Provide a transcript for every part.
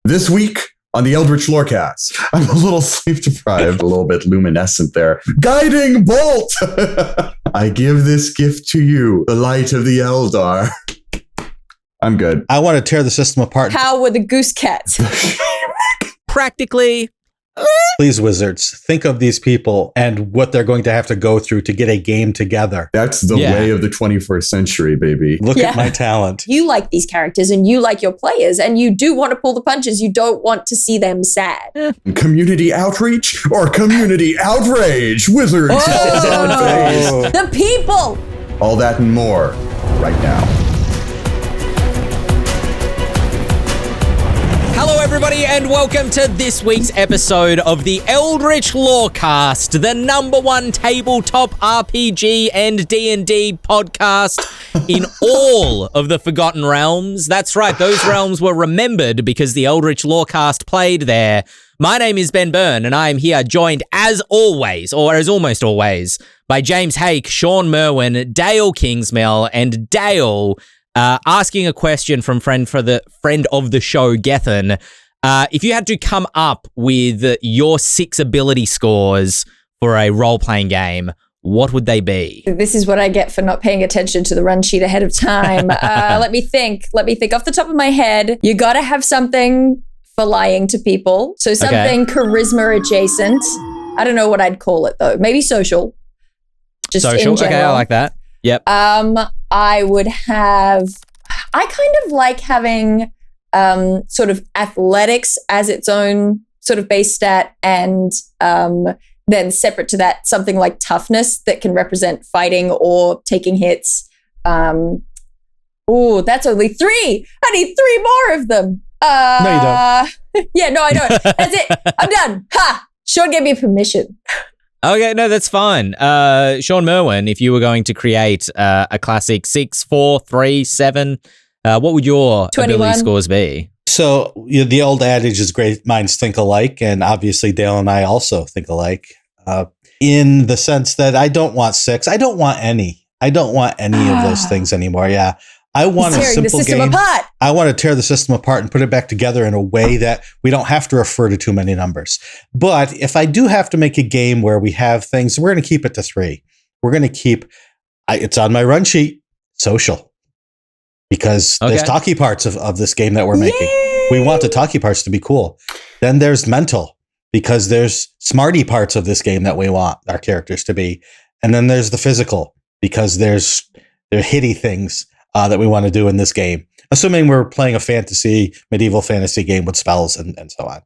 This week on the Eldritch Lorecast, I'm a little sleep deprived, a little bit luminescent there. Guiding bolt! I give this gift to you, the light of the Eldar. I'm good. I want to tear the system apart. How were the goose cats? Practically. Please, wizards, think of these people and what they're going to have to go through to get a game together. That's the way of the 21st century, baby. Look at my talent. You like these characters and you like your players and you do want to pull the punches. You don't want to see them sad. Community outreach or community outrage? Wizards. The people. All that and more right now. Hello, everybody, and welcome to this week's episode of the Eldritch Lorecast, the #1 tabletop RPG and D&D podcast in all of the Forgotten Realms. That's right, those realms were remembered because the Eldritch Lorecast played there. My name is Ben Byrne, and I am here joined, as always, or as almost always, by James Hake, Shawn Merwin, Dael Kingsmill, and Dael, asking a question from friend of the show, Gethin. If you had to come up with your 6 ability scores for a role-playing game, what would they be? This is what I get for not paying attention to the run sheet ahead of time. Let me think off the top of my head. You got to have something for lying to people. So something charisma adjacent. I don't know what I'd call it though. Maybe social. Just social. In general. Okay, I like that. Yep. I kind of like having sort of athletics as its own sort of base stat, and then separate to that, something like toughness that can represent fighting or taking hits. Oh, that's only 3. I need 3 more of them. No, you don't. Yeah, no, I don't. That's it. I'm done. Ha! Shawn gave me permission. Okay, no, that's fine. Shawn Merwin, if you were going to create a classic 6, 4, 3, 7, what would your 21 ability scores be? So the old adage is great minds think alike, and obviously Dael and I also think alike in the sense that I don't want 6. I don't want any. I don't want any of those things anymore. Yeah. I want a simple game. Apart. I want to tear the system apart and put it back together in a way that we don't have to refer to too many numbers. But if I do have to make a game where we have things, we're going to keep it to 3. We're going to keep, it's on my run sheet, social. Because there's talky parts of this game that we're making. Yay! We want the talky parts to be cool. Then there's mental, because there's smarty parts of this game that we want our characters to be. And then there's the physical, because there are hitty things that we want to do in this game, assuming we're playing a medieval fantasy game with spells and so on.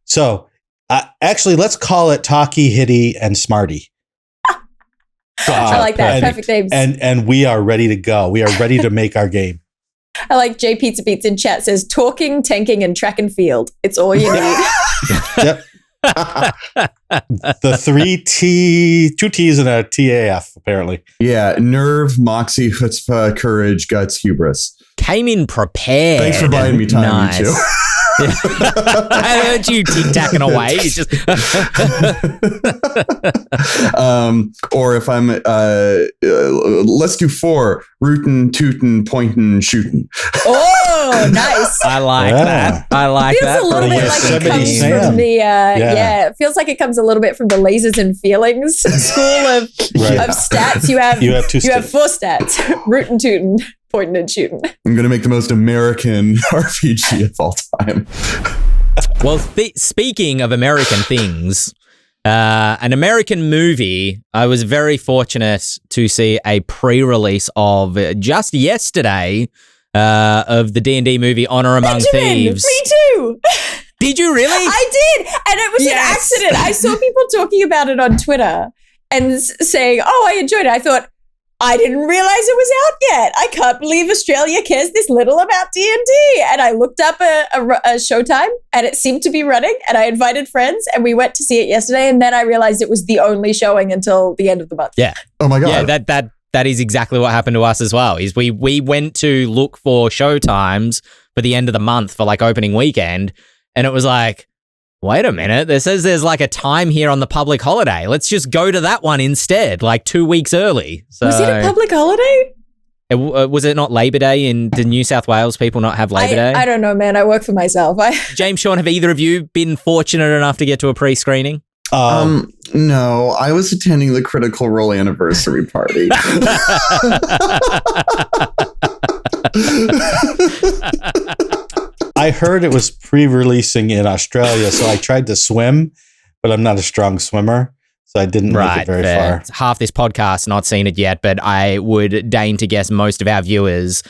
So actually, let's call it talky, hitty, and smarty. I like that. Perfect names. And we are ready to go. We are ready to make our game. I like J Pizza Beats in chat says talking, tanking, and track and field. It's all you need. Yep. The 2 T's and a TAF, apparently. Yeah, nerve, moxie, chutzpah, courage, guts, hubris. Came in prepared. Thanks for buying me time, nice. You two. I heard you tic-tacking away. You just or if I'm, let's do 4, rootin', tootin', pointin', shootin'. Oh, nice. I like that. I like feels that. A little bit like it comes from the, it feels like it comes a little bit from the lasers and feelings school of stats. You have 4 stats, rootin', tootin', pointing and shooting. I'm going to make the most American RPG of all time. Well, speaking of American things, an American movie, I was very fortunate to see a pre-release of just yesterday of the D&D movie Honor Among Thieves. Me too. Did you really? I did. And it was an accident. I saw people talking about it on Twitter and saying, oh, I enjoyed it. I thought, I didn't realize it was out yet. I can't believe Australia cares this little about D&D. And I looked up a showtime and it seemed to be running, and I invited friends and we went to see it yesterday, and then I realized it was the only showing until the end of the month. Yeah. Oh my God. Yeah, that is exactly what happened to us as well. Is we went to look for showtimes for the end of the month for like opening weekend, and it was like, wait a minute, it says there's like a time here on the public holiday. Let's just go to that one instead, like 2 weeks early. So, was it a public holiday? Was it not Labor Day? Did New South Wales people not have Labor Day? I don't know, man. I work for myself. James, Shawn, have either of you been fortunate enough to get to a pre-screening? No, I was attending the Critical Role anniversary party. I heard it was pre-releasing in Australia, so I tried to swim, but I'm not a strong swimmer, so I didn't make it very far. Half this podcast not seen it yet, but I would deign to guess most of our viewers.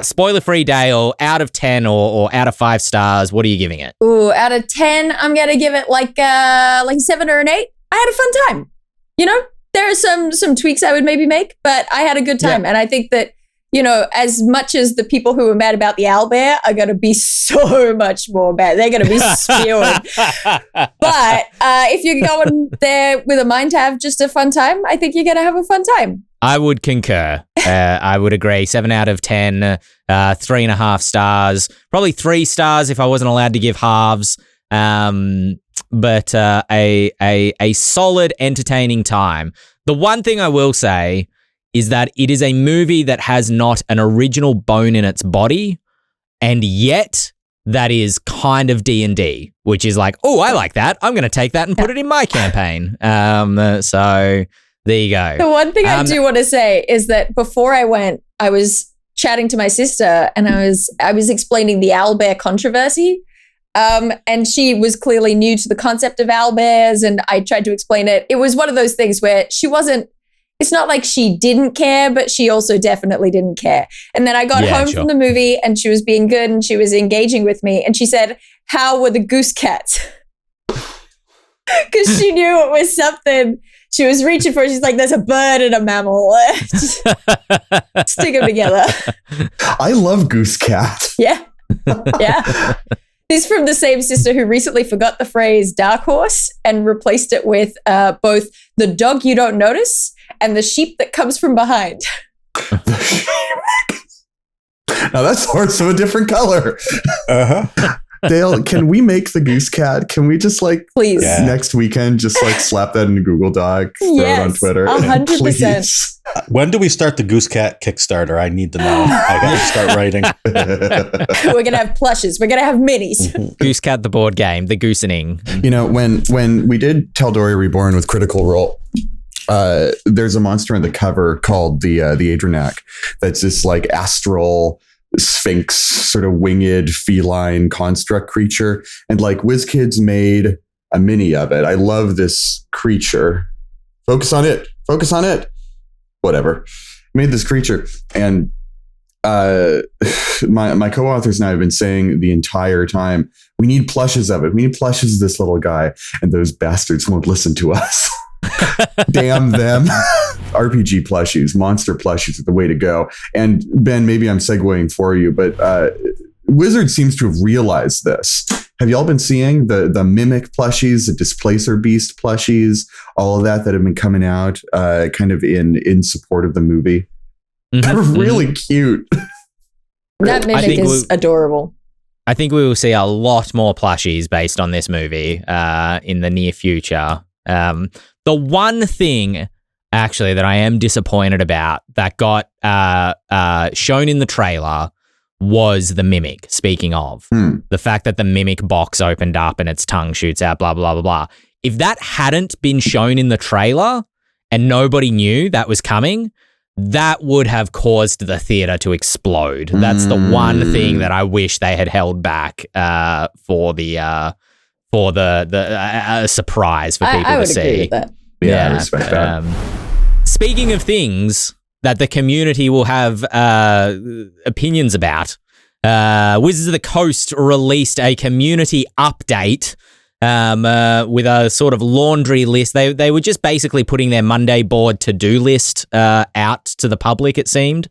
Spoiler-free, Dael, out of 10 or out of 5 stars, what are you giving it? Ooh, out of 10, I'm gonna give it like a 7 or an 8. I had a fun time. You know, there are some tweaks I would maybe make, but I had a good time, and I think that, you know, as much as the people who are mad about the owlbear are going to be so much more mad. They're going to be spewing. But if you're going there with a mind to have just a fun time, I think you're going to have a fun time. I would concur. I would agree. 7 out of 10, 3.5 stars. Probably 3 stars if I wasn't allowed to give halves. But a solid, entertaining time. The one thing I will say is that it is a movie that has not an original bone in its body, and yet that is kind of D&D, which is like, oh, I like that. I'm going to take that and put it in my campaign. So there you go. The one thing I do want to say is that before I went, I was chatting to my sister, and I was explaining the owlbear controversy. And she was clearly new to the concept of owlbears, and I tried to explain it. It was one of those things where it's not like she didn't care, but she also definitely didn't care. And then I got home from the movie, and she was being good, and she was engaging with me, and she said, "How were the goose cats?" Because she knew it was something she was reaching for. She's like, "There's a bird and a mammal. Stick them together." I love Goose Cat. Yeah. Yeah. This is from the same sister who recently forgot the phrase dark horse and replaced it with both the dog you don't notice and the sheep that comes from behind. Now that's horse of a different color. Dael, can we make the Goose Cat? Can we just please next weekend just slap that in a Google Doc, throw it on Twitter? 100%. Please. When do we start the Goose Cat Kickstarter? I need to know. I got to start writing. We're going to have plushes. We're going to have minis. Goose Cat, the board game, the goosening. You know, when we did Tal'Dorei Reborn with Critical Role, there's a monster in the cover called the Adrenac that's this astral sphinx, sort of winged feline construct creature, and WizKids made a mini of it. I love this creature. Focus on it. Whatever. Made this creature, and my co-authors and I have been saying the entire time, we need plushes of it. We need plushes of this little guy, and those bastards won't listen to us. Damn them. RPG plushies, monster plushies are the way to go. And Ben, maybe I'm segueing for you, but Wizard seems to have realized this. Have y'all been seeing the mimic plushies, the displacer beast plushies, all of that have been coming out kind of in support of the movie? They're really cute. That mimic is adorable. I think we will see a lot more plushies based on this movie in the near future. The one thing, actually, that I am disappointed about that got shown in the trailer was the mimic. Speaking of the fact that the mimic box opened up and its tongue shoots out, blah, blah, blah, blah. If that hadn't been shown in the trailer and nobody knew that was coming, that would have caused the theater to explode. That's the one thing that I wish they had held back for the surprise for people I would to see. agree with that. Yeah, I respect that. Speaking of things that the community will have opinions about, Wizards of the Coast released a community update with a sort of laundry list. They were just basically putting their Monday board to-do list out to the public, it seemed,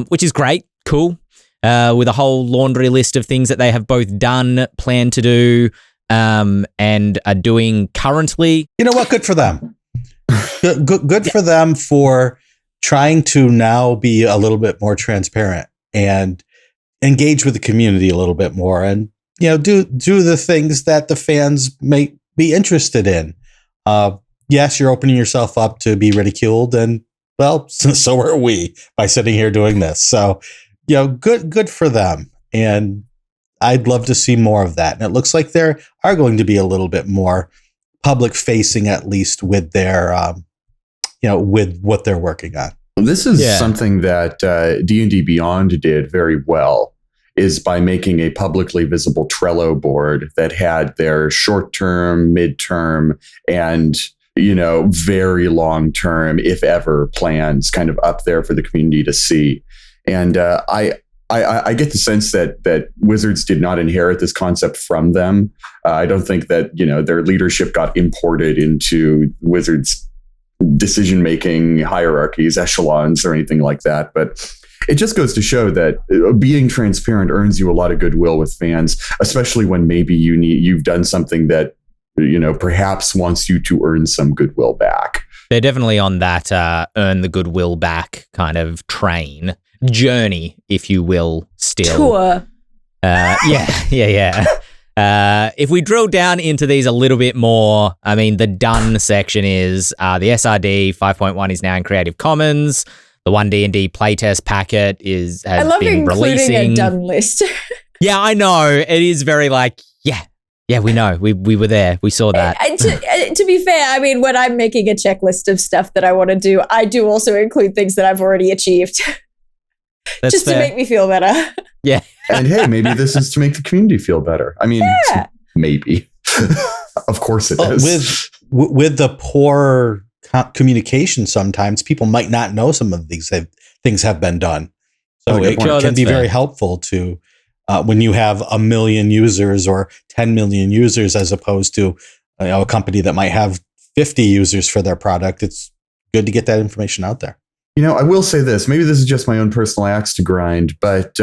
which is great, cool, with a whole laundry list of things that they have both done, plan to do, and are doing currently. You know what? Good for them. Good for them for trying to now be a little bit more transparent and engage with the community a little bit more, and do the things that the fans may be interested in. Yes, you're opening yourself up to be ridiculed, and well, so are we by sitting here doing this. So, good for them. And I'd love to see more of that. And it looks like there are going to be a little bit more public facing, at least with their, with what they're working on. This is something that D&D Beyond did very well, is by making a publicly visible Trello board that had their short-term, mid-term, and very long-term, if ever, plans kind of up there for the community to see. And I get the sense that Wizards did not inherit this concept from them. I don't think that, their leadership got imported into Wizards' decision-making hierarchies, echelons, or anything like that. But it just goes to show that being transparent earns you a lot of goodwill with fans, especially when maybe you've done something that, perhaps wants you to earn some goodwill back. They're definitely on that earn the goodwill back kind of journey, if you will, still. Tour. Yeah. If we drill down into these a little bit more, I mean, the done section is the SRD 5.1 is now in Creative Commons. The 1D&D playtest packet has I love been including releasing. a done list. Yeah, I know. It is very yeah, we know. We were there. We saw that. To be fair, I mean, when I'm making a checklist of stuff that I want to do, I do also include things that I've already achieved. That's just fair. to make me feel better. Yeah. And hey, maybe this is to make the community feel better. I mean, maybe. Of course it is. With the poor communication, sometimes people might not know some of these things have been done. So it can be very helpful to when you have 1 million users or 10 million users, as opposed to a company that might have 50 users for their product. It's good to get that information out there. I will say this. Maybe this is just my own personal axe to grind, but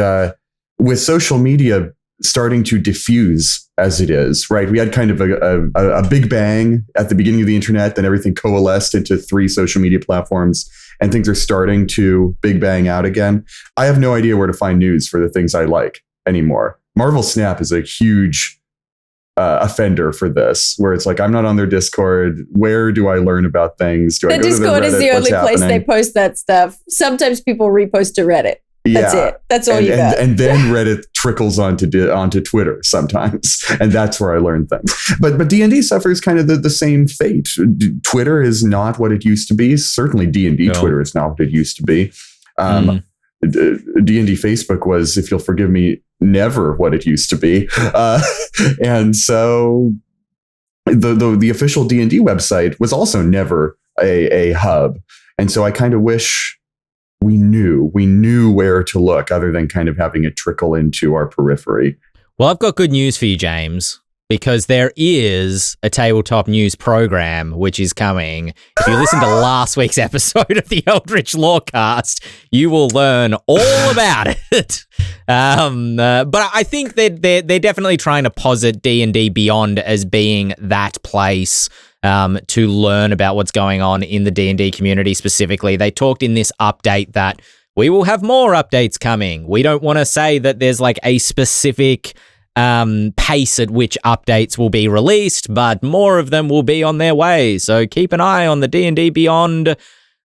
with social media starting to diffuse as it is, right? We had kind of a big bang at the beginning of the internet, then everything coalesced into 3 social media platforms, and things are starting to big bang out again. I have no idea where to find news for the things I like anymore. Marvel Snap is a huge offender for this, where it's like, I'm not on their Discord. Where do I learn about things? Do I go Discord to the Reddit? is the only What's place happening? they post that stuff. Sometimes people repost to Reddit. That's it. That's all you got. And then Reddit trickles onto Twitter sometimes, and that's where I learn things. But D&D suffers kind of the same fate. Twitter is not what it used to be. Certainly D&D Twitter is not what it used to be. D&D Facebook was, if you'll forgive me, never what it used to be. And so the official D&D website was also never a hub. And so I kind of wish we knew where to look, other than kind of having it trickle into our periphery. Well, I've got good news for you, James, because there is a tabletop news program which is coming. If you listen to last week's episode of the Eldritch Lorecast, you will learn all about it. But I think that they're definitely trying to posit D&D Beyond as being that place to learn about what's going on in the D&D community specifically. They talked in this update that we will have more updates coming. We don't want to say that there's like a specific pace at which updates will be released, but more of them will be on their way. So keep an eye on the D&D Beyond.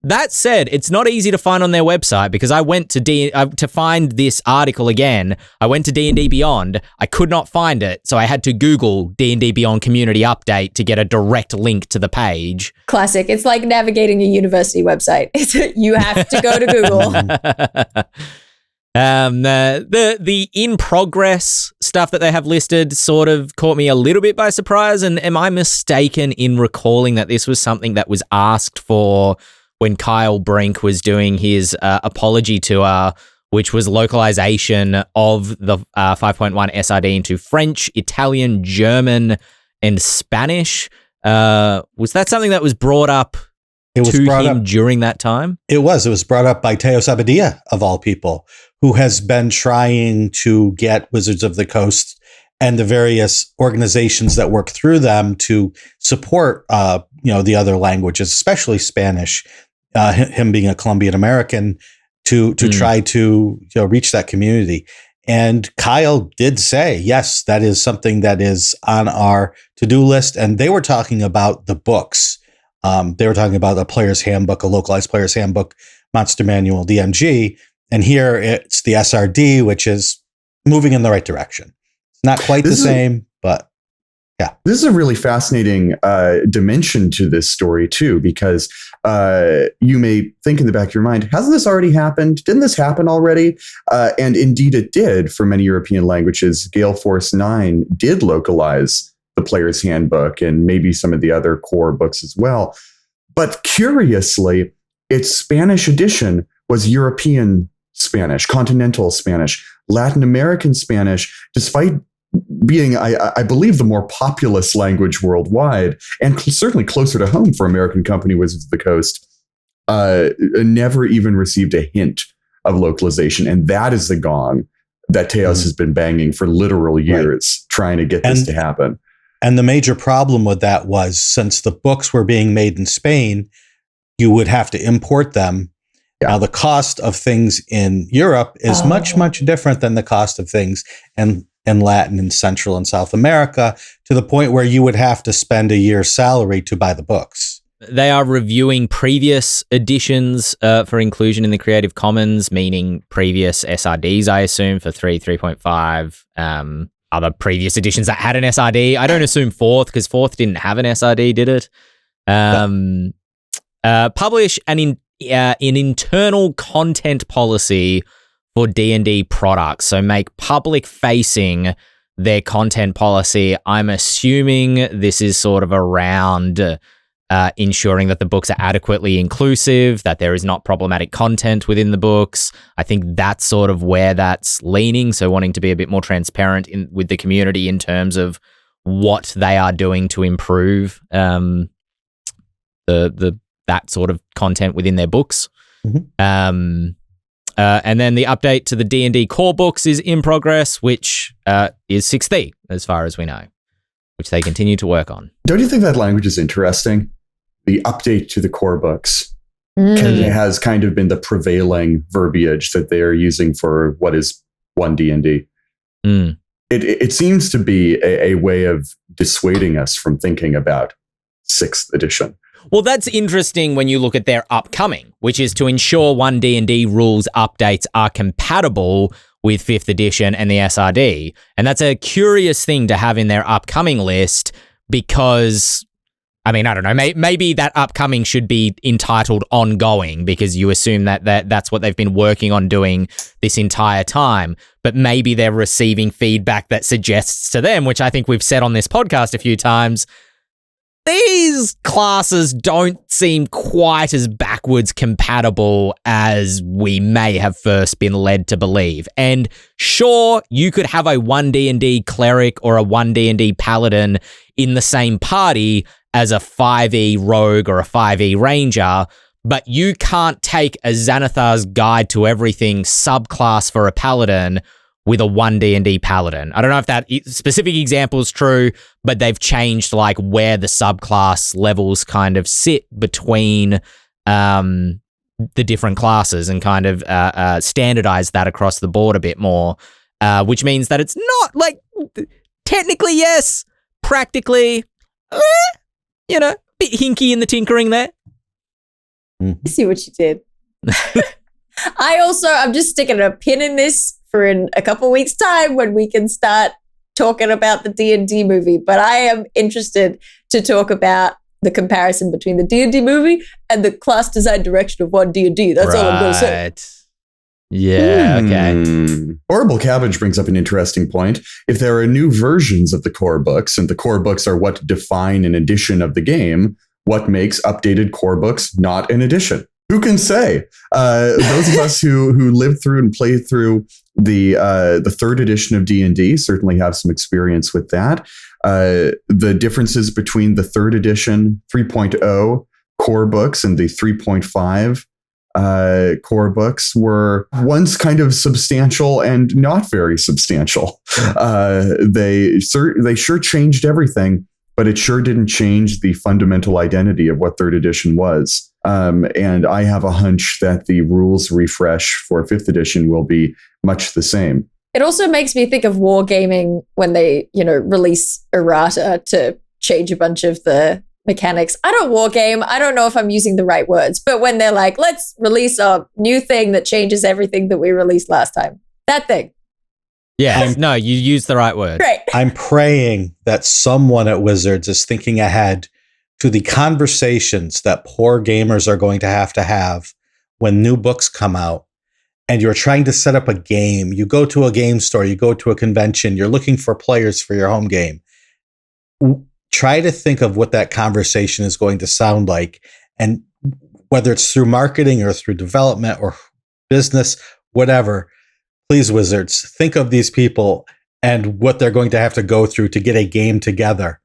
That said, it's not easy to find on their website, because I went to find this article again. I went to D&D Beyond. I could not find it, so I had to Google D&D Beyond community update to get a direct link to the page. Classic. It's like navigating a university website. You have to go to Google. The in progress stuff that they have listed sort of caught me a little bit by surprise. And am I mistaken in recalling that this was something that was asked for when Kyle Brink was doing his apology tour, which was localization of the 5.1 SRD into French, Italian, German, and Spanish? Was that something that was brought up during that time? It was brought up by Teo Sabadia, of all people, who has been trying to get Wizards of the Coast and the various organizations that work through them to support, the other languages, especially Spanish. Him being a Colombian American, to try to reach that community. And Kyle did say, yes, that is something that is on our to-do list. And they were talking about the books They were talking about a player's handbook, a localized player's handbook, monster manual, DMG. And here it's the SRD, which is moving in the right direction. It's not quite the same, but yeah. This is a really fascinating dimension to this story, too, because you may think in the back of your mind, hasn't this already happened? Didn't this happen already? And indeed it did for many European languages. Gale Force 9 did localize the player's handbook and maybe some of the other core books as well. But curiously, its Spanish edition was European Spanish, continental Spanish, Latin American Spanish, despite being, I believe, the more populous language worldwide, and certainly closer to home for American company Wizards of the Coast, never even received a hint of localization. And that is the gong that Teos has been banging for literal years, trying to get this to happen. And the major problem with that was, since the books were being made in Spain, you would have to import them. Yeah. Now, the cost of things in Europe is much, much different than the cost of things in Latin and Central and South America, to the point where you would have to spend a year's salary to buy the books. They are reviewing previous editions for inclusion in the Creative Commons, meaning previous SRDs, I assume, for 3.5. Other previous editions that had an SRD. I don't assume 4th, because 4th didn't have an SRD, did it? Publish an internal content policy for D&D products. So make public-facing their content policy. I'm assuming this is sort of around ensuring that the books are adequately inclusive, that there is not problematic content within the books. I think that's sort of where that's leaning. So wanting to be a bit more transparent with the community in terms of what they are doing to improve that sort of content within their books. Mm-hmm. And then the update to the D&D core books is in progress, which is 6th as far as we know, which they continue to work on. Don't you think that language is interesting? The update to the core books has kind of been the prevailing verbiage that they are using for what is 1 D&D. It seems to be a way of dissuading us from thinking about 6th edition. Well, that's interesting when you look at their upcoming, which is to ensure 1 D&D rules updates are compatible with 5th edition and the SRD. And that's a curious thing to have in their upcoming list, because, I mean, I don't know, maybe that upcoming should be entitled ongoing, because you assume that's what they've been working on doing this entire time. But maybe they're receiving feedback that suggests to them, which I think we've said on this podcast a few times, these classes don't seem quite as backwards compatible as we may have first been led to believe. And sure, you could have a 1 D&D cleric or a 1 D&D paladin in the same party as a 5e rogue or a 5e ranger, but you can't take a Xanathar's Guide to Everything subclass for a paladin with a 1 D&D paladin. I don't know if that specific example is true, but they've changed like where the subclass levels kind of sit between the different classes, and kind of standardize that across the board a bit more, which means that it's not like, technically yes, practically, a bit hinky in the tinkering there. I see what you did. I'm just sticking a pin in this for in a couple weeks' time when we can start talking about the D&D movie. But I am interested to talk about the comparison between the D&D movie and the class design direction of 1 D&D. That's all I'm going to say. Yeah, okay. Horrible Cabbage brings up an interesting point. If there are new versions of the core books, and the core books are what define an edition of the game, what makes updated core books not an edition? Who can say? Those of us who lived through and played through the 3rd edition of D&D certainly have some experience with that. The differences between the 3rd edition 3.0 core books and the 3.5 core books were once kind of substantial and not very substantial. They sure changed everything, but it sure didn't change the fundamental identity of what 3rd edition was. And I have a hunch that the rules refresh for 5th edition will be much the same. It also makes me think of wargaming when they, release errata to change a bunch of the mechanics. I don't war game. I don't know if I'm using the right words, but when they're like, let's release a new thing that changes everything that we released last time. That thing. Yeah, no, you used the right word. Great. I'm praying that someone at Wizards is thinking ahead to the conversations that poor gamers are going to have when new books come out and you're trying to set up a game. You go to a game store, you go to a convention, you're looking for players for your home game. Try to think of what that conversation is going to sound like. And whether it's through marketing or through development or business, whatever, please, Wizards, think of these people and what they're going to have to go through to get a game together.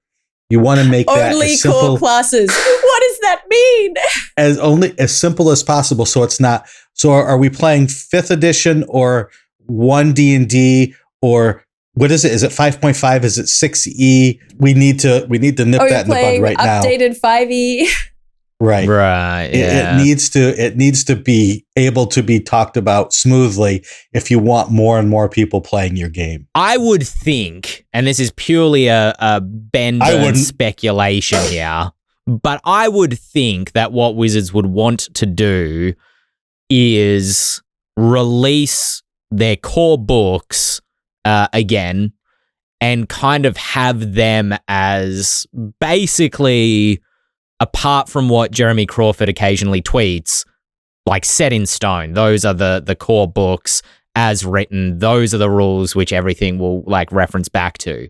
You want to make that only as simple, core classes. What does that mean? as simple as possible. So it's not. So are we playing 5th edition or 1 D&D or what is it? Is it 5.5? Is it 6E? We need to nip that in the bud right now. Updated 5E. Right. Yeah. It needs to be able to be talked about smoothly if you want more and more people playing your game. I would think, and this is purely a Ben Burn speculation here, but I would think that what Wizards would want to do is release their core books again and kind of have them as basically, apart from what Jeremy Crawford occasionally tweets, like set in stone. Those are the core books as written. Those are the rules which everything will like reference back to.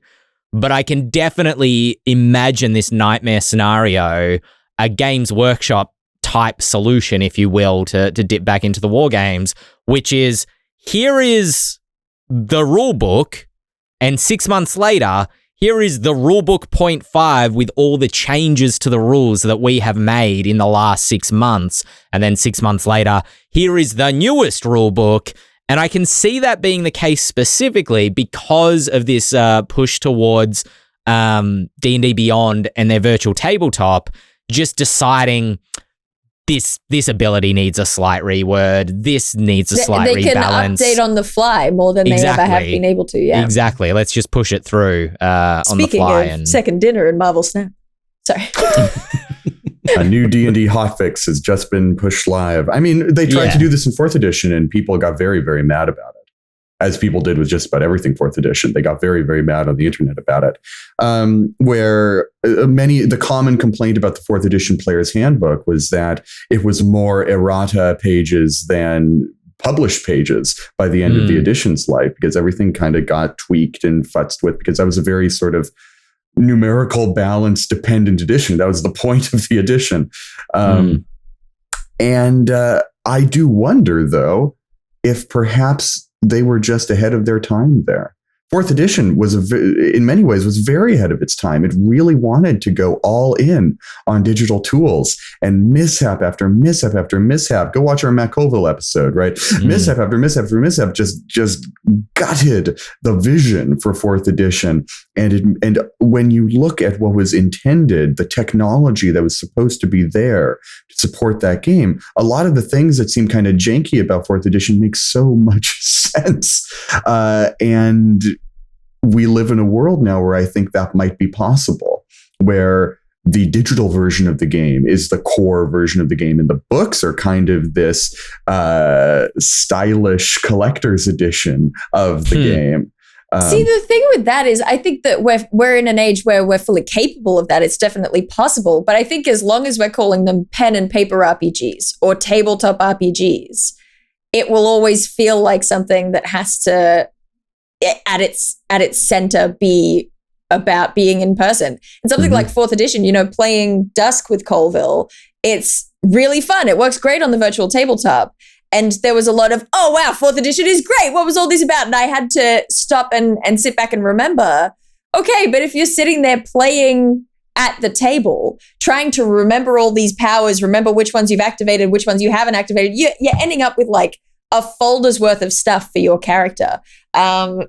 But I can definitely imagine this nightmare scenario, a Games Workshop type solution, if you will, to dip back into the war games, which is, here is the rule book, and 6 months later, here is the rulebook 0.5 with all the changes to the rules that we have made in the last 6 months. And then 6 months later, here is the newest rulebook. And I can see that being the case specifically because of this push towards D&D Beyond and their virtual tabletop, just deciding this ability needs a slight reword. This needs a slight rebalance. They can update on the fly more than they ever have been able to. Yeah, exactly. Let's just push it through on the fly. Speaking of second dinner and Marvel Snap. Sorry. A new D&D hotfix has just been pushed live. I mean, they tried to do this in 4th edition and people got very, very mad about it. As people did with just about everything 4th edition. They got very, very mad on the internet about it. Where the common complaint about the 4th edition player's handbook was that it was more errata pages than published pages by the end of the edition's life, because everything kind of got tweaked and futzed with, because that was a very sort of numerical balance dependent edition. That was the point of the edition. And I do wonder, though, if perhaps they were just ahead of their time there. 4th edition was in many ways was very ahead of its time. It really wanted to go all in on digital tools, and mishap after mishap after mishap. Go watch our Matt Colville episode, right? Mishap after mishap after mishap just gutted the vision for 4th edition. And when you look at what was intended, the technology that was supposed to be there to support that game, a lot of the things that seem kind of janky about 4th edition make so much sense. And we live in a world now where I think that might be possible, where the digital version of the game is the core version of the game, and the books are kind of this stylish collector's edition of the game. See, the thing with that is, I think that we're in an age where we're fully capable of that. It's definitely possible. But I think as long as we're calling them pen and paper RPGs or tabletop RPGs, it will always feel like something that has to, at its center, be about being in person. And something like 4th edition, playing Dusk with Colville, it's really fun. It works great on the virtual tabletop. And there was a lot of, oh, wow, 4th edition is great. What was all this about? And I had to stop and sit back and remember, okay, but if you're sitting there playing at the table, trying to remember all these powers, remember which ones you've activated, which ones you haven't activated, you're ending up with like a folder's worth of stuff for your character. And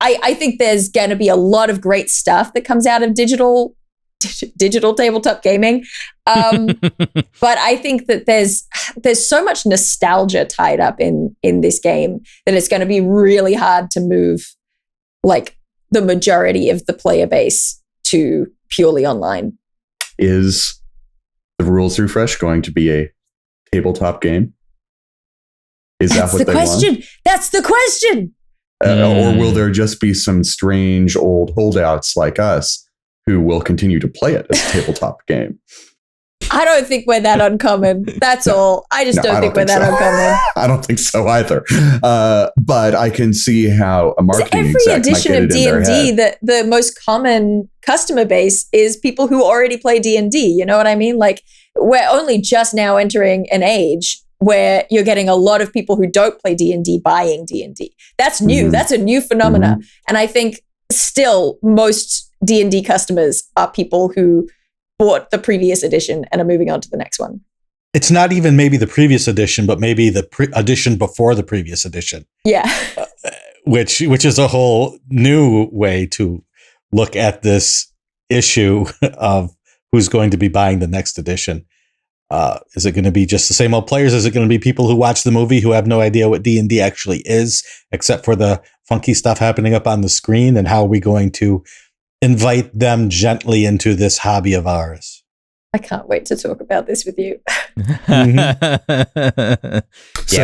I think there's going to be a lot of great stuff that comes out of digital tabletop gaming. But I think that there's so much nostalgia tied up in this game that it's going to be really hard to move like the majority of the player base to purely online. Is the rules refresh going to be a tabletop game? Is That's that what the they question. want? That's the question. Or will there just be some strange old holdouts like us who will continue to play it as a tabletop game? I don't think we're that uncommon. That's all. I just don't think we're that uncommon. I don't think so either. But I can see how a marketing Every exec might edition get of it in their D&D, head. the most common customer base is people who already play D&D. You know what I mean? Like, we're only just now entering an age where you're getting a lot of people who don't play D&D buying D&D. That's new. Mhm. That's a new phenomena. And I think still most D&D customers are people who bought the previous edition and are moving on to the next one. It's not even maybe the previous edition, but maybe the edition before the previous edition. Yeah. Which is a whole new way to look at this issue of who's going to be buying the next edition. Is it going to be just the same old players? Is it going to be people who watch the movie who have no idea what D&D actually is, except for the funky stuff happening up on the screen? And how are we going to invite them gently into this hobby of ours? I can't wait to talk about this with you. Yeah,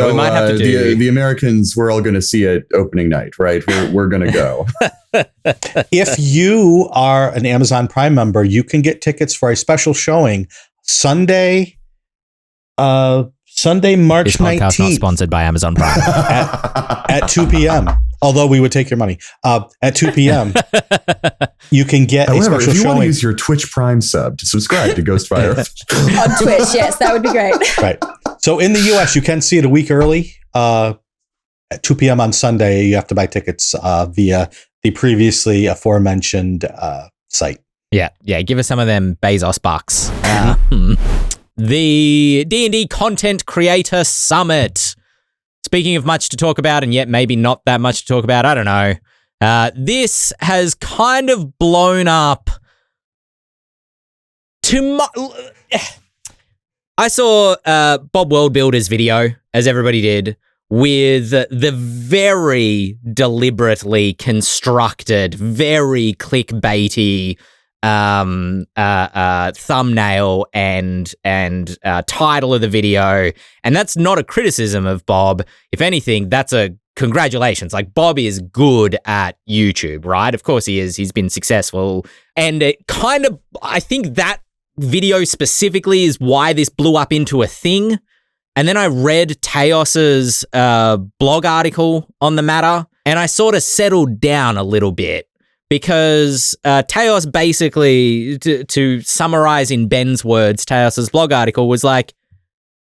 we might have to do the Americans. We're all going to see it opening night, right? We're going to go. If you are an Amazon Prime member, you can get tickets for a special showing Sunday, March This podcast not 19th sponsored by Amazon Prime. at 2 p.m. Although we would take your money. At 2 p.m. you can get a However, special if you want to showing. use your Twitch Prime sub to subscribe to Ghostfire, On Twitch, yes, that would be great. Right. So in the US, you can see it a week early. At 2 p.m. on Sunday, you have to buy tickets via the previously aforementioned site. Yeah. Give us some of them Bezos bucks. The D&D Content Creator Summit. Speaking of much to talk about, and yet maybe not that much to talk about, I don't know. This has kind of blown up I saw Bob Worldbuilder's video, as everybody did, with the very deliberately constructed, very clickbaity thumbnail and title of the video. And that's not a criticism of Bob. If anything, that's a congratulations. Like, Bob is good at YouTube, right? Of course he is. He's been successful. And it kind of, I think that video specifically is why this blew up into a thing. And then I read Teos's blog article on the matter, and I sort of settled down a little bit. Because Teos basically, to summarize in Ben's words, Teos's blog article was like,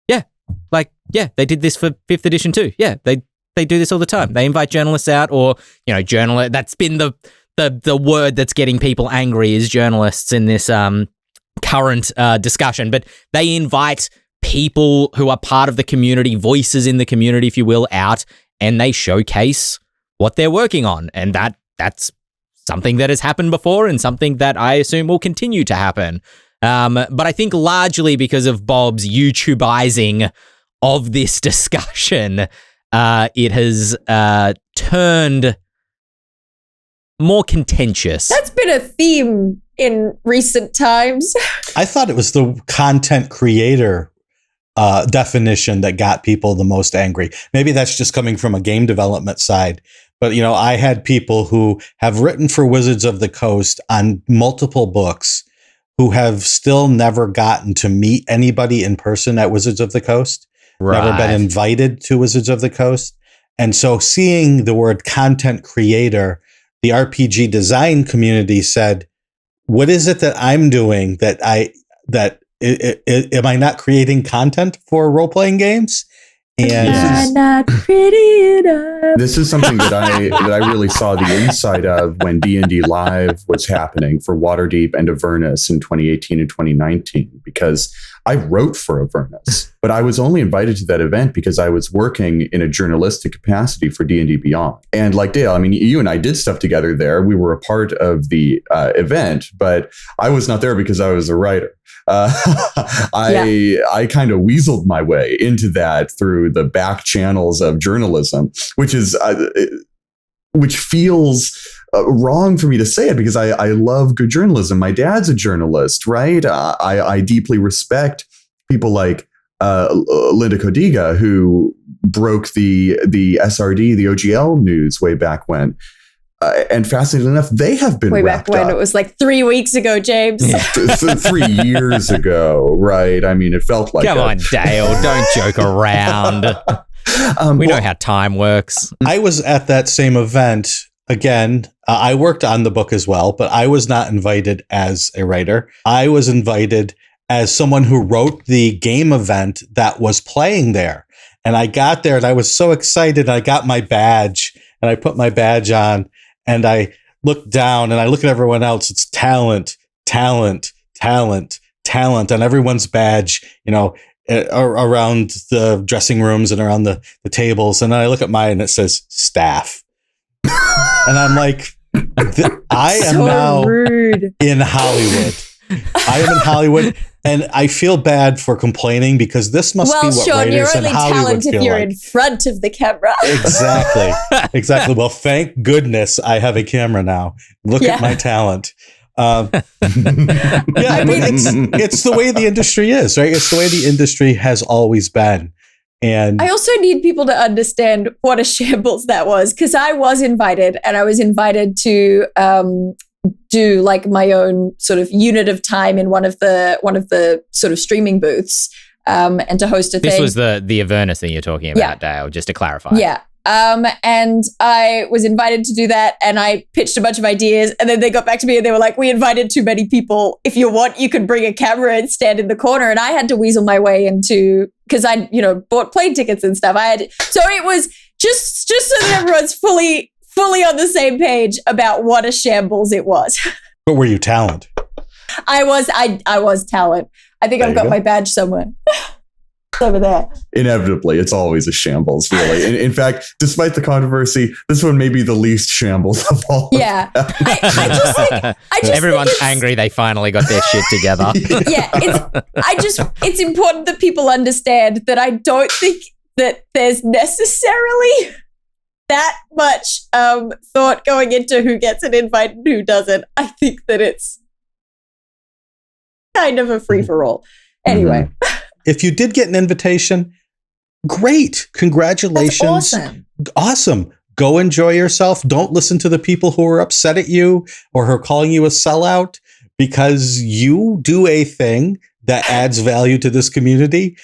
they did this for 5th edition too. Yeah, they do this all the time. They invite journalists out, or, that's been the word that's getting people angry is journalists in this current discussion. But they invite people who are part of the community, voices in the community, if you will, out, and they showcase what they're working on. And that's something that has happened before and something that I assume will continue to happen. But I think largely because of Bob's YouTubeizing of this discussion, it has turned more contentious. That's been a theme in recent times. I thought it was the content creator definition that got people the most angry. Maybe that's just coming from a game development side. But, I had people who have written for Wizards of the Coast on multiple books who have still never gotten to meet anybody in person at Wizards of the Coast, never been invited to Wizards of the Coast. And so seeing the word content creator, the RPG design community said, what is it that I'm doing am I not creating content for role-playing games? And not pretty enough. this is something that I really saw the inside of when D&D Live was happening for Waterdeep and Avernus in 2018 and 2019, because I wrote for Avernus, but I was only invited to that event because I was working in a journalistic capacity for D&D Beyond. And like Dael, you and I did stuff together there. We were a part of the event, but I was not there because I was a writer. I kind of weaseled my way into that through the back channels of journalism, which is which feels wrong for me to say it because I love good journalism. My dad's a journalist, right? I deeply respect people like Linda Codiga, who broke the SRD, the OGL news way back when. And fascinating enough, they have been way back when. up. It was like 3 weeks ago, James. Yeah. 3 years ago, right? I mean, it felt like Come on, Dael, don't joke around. We know how time works. I was at that same event. Again, I worked on the book as well, but I was not invited as a writer. I was invited as someone who wrote the game event that was playing there. And I got there and I was so excited. I got my badge and I put my badge on and I look down and I look at everyone else. It's talent, talent, talent, talent on everyone's badge, around the dressing rooms and around the tables. And I look at mine and it says staff. And I'm like, I am so now rude. In Hollywood. I am in Hollywood, and I feel bad for complaining because this must be what Shawn, writers in Hollywood feel like. you're only talent if you're in front of the camera. Exactly. Well, thank goodness I have a camera now. Look at my talent. It's the way the industry is, right? It's the way the industry has always been. And I also need people to understand what a shambles that was, because I was invited, and I was invited to do like my own sort of unit of time in one of the sort of streaming booths, and to host a thing. This was the Avernus thing you're talking about, Dael, just to clarify. Yeah. And I was invited to do that, and I pitched a bunch of ideas, and then they got back to me and they were like, we invited too many people. If you want, you could bring a camera and stand in the corner. And I had to weasel my way into, because I, bought plane tickets and stuff. So it was just so that everyone's fully on the same page about what a shambles it was. But were you talent? I was talent. I think I've got my badge somewhere. Over there. Inevitably, it's always a shambles, really. In fact, despite the controversy, this one may be the least shambles of all. Yeah. I just everyone's angry they finally got their shit together. Yeah, it's important that people understand that I don't think that there's necessarily that much thought going into who gets an invite and who doesn't. I think that it's kind of a free-for-all. Anyway. If you did get an invitation, great. Congratulations. That's awesome. Go enjoy yourself. Don't listen to the people who are upset at you or who are calling you a sellout, because you do a thing that adds value to this community.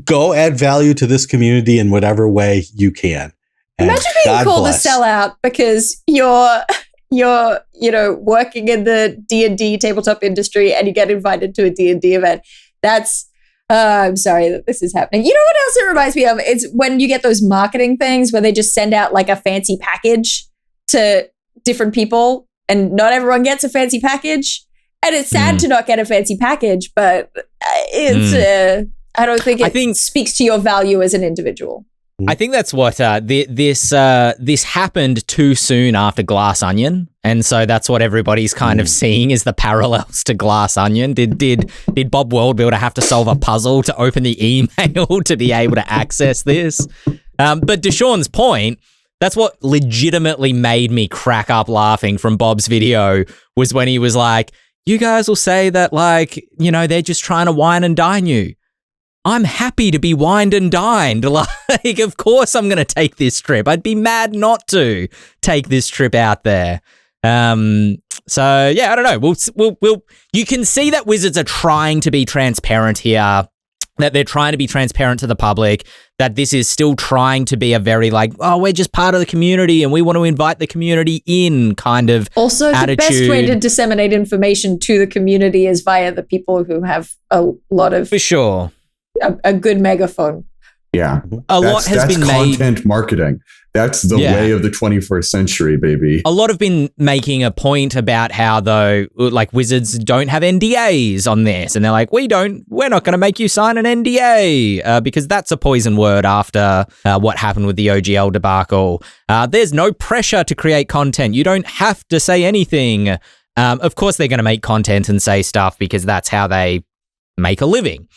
Go add value to this community in whatever way you can. And imagine being called a sellout because you're working in the D&D tabletop industry and you get invited to a D&D event. That's I'm sorry that this is happening. You know what else it reminds me of? It's when you get those marketing things where they just send out like a fancy package to different people, and not everyone gets a fancy package. And it's sad to not get a fancy package, but it's I don't think it speaks to your value as an individual. I think that's what this happened too soon after Glass Onion, and so that's what everybody's kind of seeing is the parallels to Glass Onion. Did Bob Worldbuilder have to solve a puzzle to open the email to be able to access this? But to Shawn's point, that's what legitimately made me crack up laughing from Bob's video was when he was like, "You guys will say that they're just trying to wine and dine you. I'm happy to be wined and dined. Like, of course I'm going to take this trip. I'd be mad not to take this trip out there." So yeah, I don't know. We'll you can see that Wizards are trying to be transparent here, that they're trying to be transparent to the public, that this is still trying to be a very we're just part of the community and we want to invite the community in kind of also attitude. The best way to disseminate information to the community is via the people who have a lot of... For sure. A good megaphone. Yeah. Lot has been made. Content marketing. That's the way of the 21st century, baby. A lot have been making a point about how, though, Wizards don't have NDAs on this. And they're like, we're not going to make you sign an NDA because that's a poison word after what happened with the OGL debacle. There's no pressure to create content. You don't have to say anything. Of course, they're going to make content and say stuff because that's how they make a living.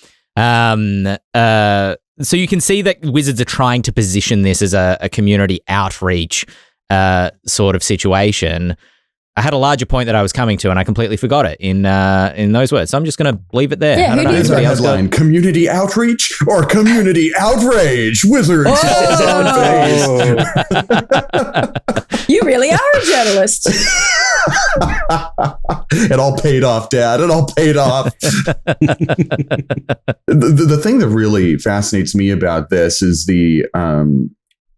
So you can see that Wizards are trying to position this as a community outreach sort of situation. I had a larger point that I was coming to, and I completely forgot it in those words. So I'm just going to leave it there. Yeah, I don't know. Here's our headline: Community outrage or community outrage? Wizards falls on face. You really are a journalist. It all paid off, Dad. It all paid off. The thing that really fascinates me about this is the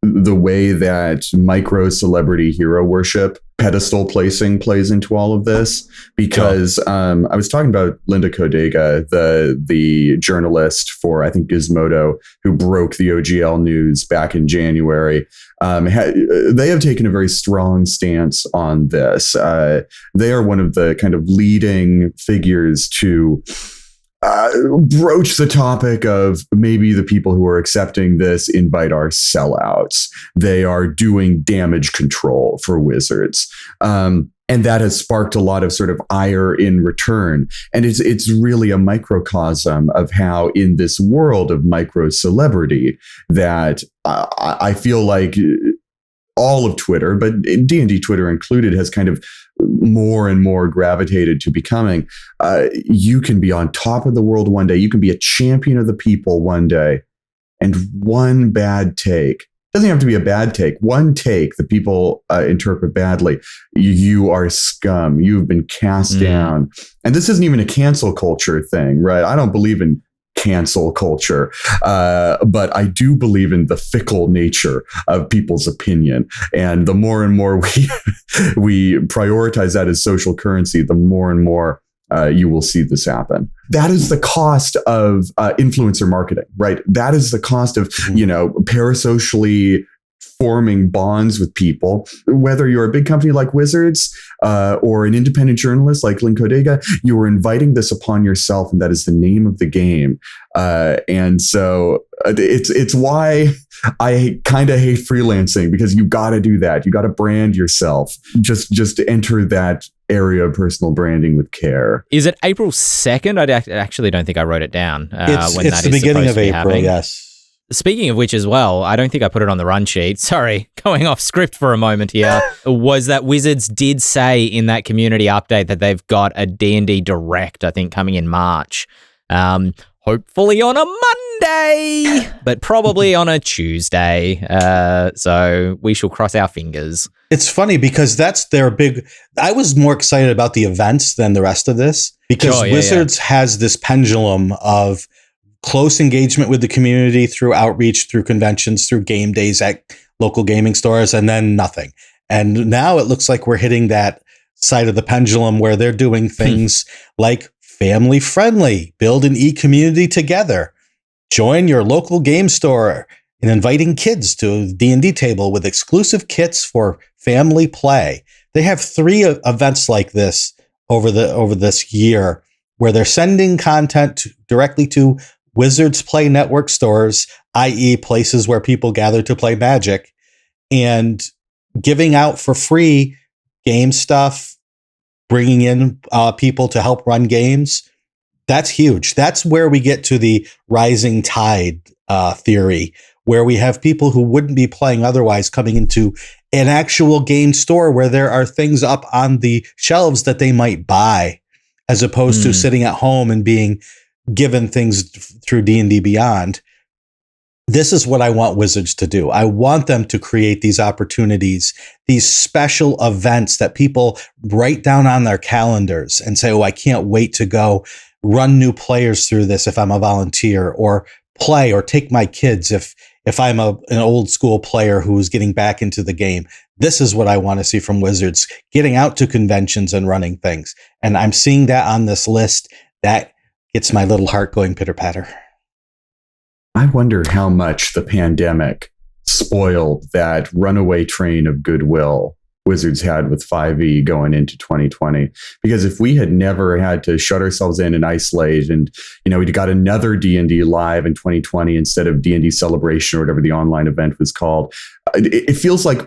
way that micro celebrity hero worship, pedestal placing plays into all of this. Because I was talking about Linda Kodega, the journalist for, I think, Gizmodo, who broke the OGL news back in January. They have taken a very strong stance on this. They are one of the kind of leading figures to broach the topic of maybe the people who are accepting this invite are sellouts. They are doing damage control for Wizards. And that has sparked a lot of sort of ire in return. And it's really a microcosm of how in this world of micro celebrity that I feel like all of Twitter, but D&D Twitter included, has kind of more and more gravitated to becoming, you can be on top of the world one day. You can be a champion of the people one day. And one bad take, doesn't have to be a bad take, one take that people interpret badly, you are scum. You've been cast down. And this isn't even a cancel culture thing, right? I don't believe in cancel culture, but I do believe in the fickle nature of people's opinion. And the more and more we prioritize that as social currency, the more and more you will see this happen. That is the cost of influencer marketing, right? That is the cost of, parasocially forming bonds with people. Whether you're a big company like Wizards or an independent journalist like Lynn Kodega, you are inviting this upon yourself, and that is the name of the game. And so it's why I kind of hate freelancing, because you got to do that. You got to brand yourself. Just enter that area of personal branding with care. Is it April 2nd? I actually don't think I wrote it down. It's the beginning of April, yes. Speaking of which as well, I don't think I put it on the run sheet. Sorry, going off script for a moment here, was that Wizards did say in that community update that they've got a D&D Direct, I think, coming in March. Hopefully on a Monday, but probably on a Tuesday. So we shall cross our fingers. It's funny because that's their big... I was more excited about the events than the rest of this, because Wizards has this pendulum of close engagement with the community through outreach, through conventions, through game days at local gaming stores, and then nothing. And now it looks like we're hitting that side of the pendulum where they're doing things like family friendly, build an e-community together, join your local game store, and inviting kids to a D&D table with exclusive kits for family play. They have 3 events like this over this year where they're sending content directly to Wizards Play Network stores, i.e. places where people gather to play Magic, and giving out for free game stuff, bringing in people to help run games. That's huge. That's where we get to the rising tide theory, where we have people who wouldn't be playing otherwise coming into an actual game store where there are things up on the shelves that they might buy, as opposed to sitting at home and being given things through D&D Beyond. This is what I want Wizards to do. I want them to create these opportunities, these special events that people write down on their calendars and say, oh, I can't wait to go run new players through this if I'm a volunteer, or play or take my kids if I'm an old school player who's getting back into the game. This is what I want to see from Wizards, getting out to conventions and running things. And I'm seeing that on this list. That gets my little heart going pitter-patter. I wonder how much the pandemic spoiled that runaway train of goodwill Wizards had with 5e going into 2020. Because if we had never had to shut ourselves in and isolate, and we got another D&D live in 2020 instead of D&D Celebration or whatever the online event was called, it feels like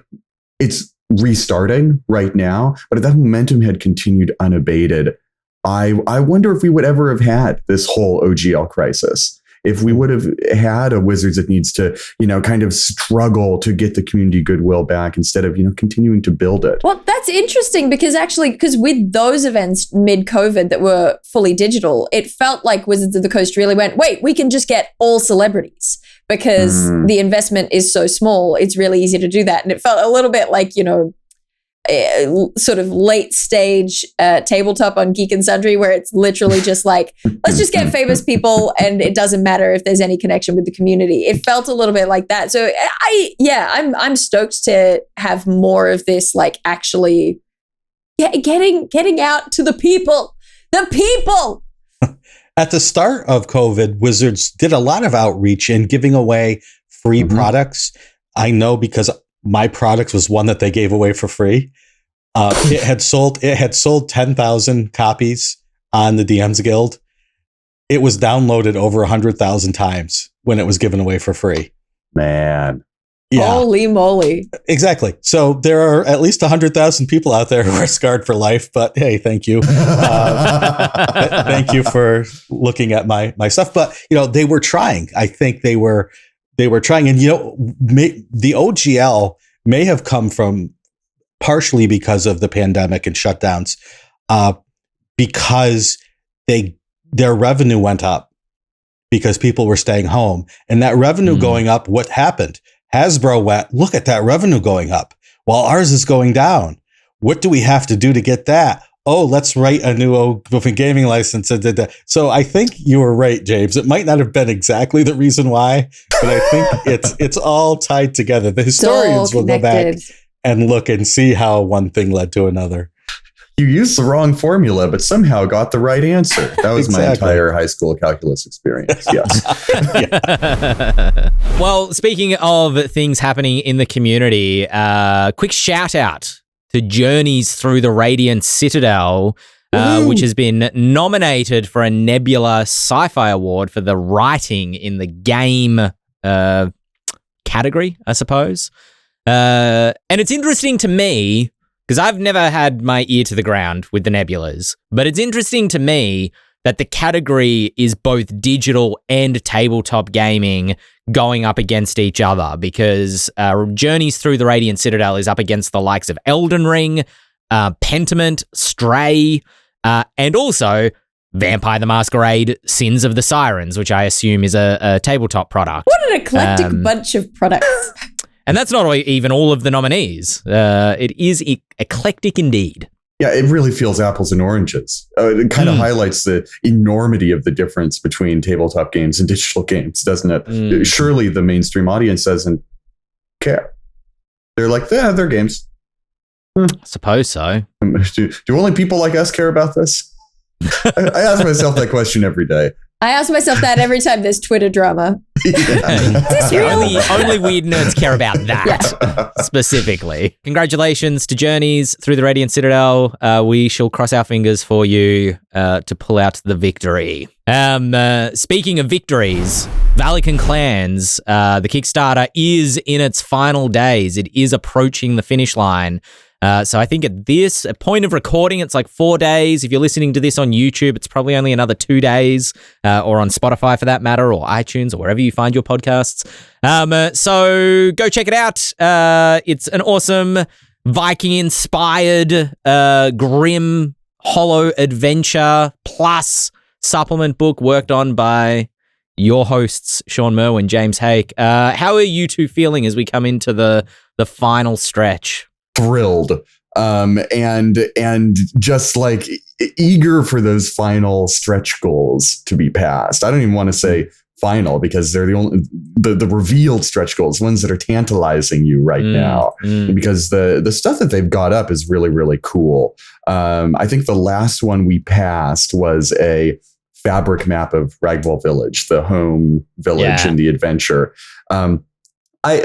it's restarting right now. But if that momentum had continued unabated, I wonder if we would ever have had this whole OGL crisis. if we would have had a Wizards that needs to, kind of struggle to get the community goodwill back instead of, continuing to build it. Well, that's interesting because with those events mid-COVID that were fully digital, it felt like Wizards of the Coast really went, wait, we can just get all celebrities because the investment is so small. It's really easy to do that. And it felt a little bit like, sort of late stage tabletop on Geek and Sundry, where it's literally just like, let's just get famous people and it doesn't matter if there's any connection with the community. It felt a little bit like that. So I'm stoked to have more of this, like actually getting out to the people. At the start of COVID, Wizards did a lot of outreach and giving away free products. I know because my product was one that they gave away for free. It had sold 10,000 copies on the DMs Guild. It was downloaded over 100,000 times when it was given away for free. Man. Yeah. Holy moly. Exactly. So there are at least 100,000 people out there who are scarred for life, but hey, thank you. Thank you for looking at my stuff. But, they were trying. I think they were trying. And, the OGL may have come from partially because of the pandemic and shutdowns, because their revenue went up because people were staying home. And that revenue going up, what happened? Hasbro went, look at that revenue going up while ours is going down. What do we have to do to get that? Oh, let's write a new open gaming license. So I think you were right, James. It might not have been exactly the reason why, but I think it's all tied together. The historians will go back and look and see how one thing led to another. You used the wrong formula, but somehow got the right answer. That was my entire high school calculus experience. Yes. Well, speaking of things happening in the community, quick shout out to Journeys Through the Radiant Citadel, which has been nominated for a Nebula Sci-Fi Award for the writing in the game category, I suppose. And it's interesting to me, because I've never had my ear to the ground with the Nebulas, but it's interesting to me that the category is both digital and tabletop gaming going up against each other, because Journeys Through the Radiant Citadel is up against the likes of Elden Ring, Pentiment, Stray, and also Vampire the Masquerade, Sins of the Sirens, which I assume is a tabletop product. What an eclectic bunch of products. And that's not even all of the nominees. It is eclectic indeed. Yeah, it really feels apples and oranges. It kind of highlights the enormity of the difference between tabletop games and digital games, doesn't it? Surely the mainstream audience doesn't care. They're like, yeah, they're games. I suppose so. Do only people like us care about this? I ask myself that question every day. I ask myself that every time there's Twitter drama. Is this real? Only weird nerds care about that specifically. Congratulations to Journeys Through the Radiant Citadel. We shall cross our fingers for you to pull out the victory. Speaking of victories, Valikan Clans, the Kickstarter is in its final days. It is approaching the finish line. So I think at this point of recording, it's like 4 days. If you're listening to this on YouTube, it's probably only another 2 days, or on Spotify for that matter, or iTunes, or wherever you find your podcasts. So go check it out. It's an awesome Viking-inspired, grim, hollow adventure plus supplement book worked on by your hosts, Shawn Merwin, James Hake. How are you two feeling as we come into the final stretch? Thrilled, and just like eager for those final stretch goals to be passed. I don't even want to say final, because they're the only the revealed stretch goals, ones that are tantalizing you right now, because the stuff that they've got up is really, really cool. I think the last one we passed was a fabric map of Ragwell Village, the home village in the adventure. I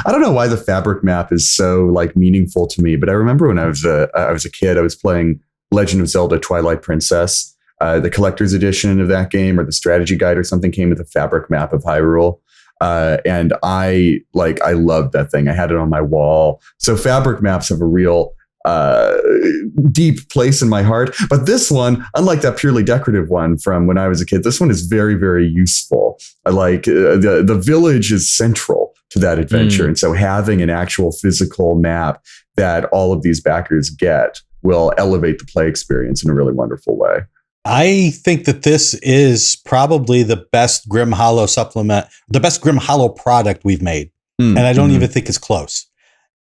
don't know why the fabric map is so like meaningful to me, but I remember when I was a kid, I was playing Legend of Zelda Twilight Princess. The collector's edition of that game, or the strategy guide or something, came with a fabric map of Hyrule. And I loved that thing. I had it on my wall. So fabric maps have a real deep place in my heart. But this one, unlike that purely decorative one from when I was a kid, this one is very, very useful. I like the village is central to that adventure. And so having an actual physical map that all of these backers get will elevate the play experience in a really wonderful way. I think that this is probably the best Grim Hollow supplement, the best Grim Hollow product we've made. And I don't even think it's close.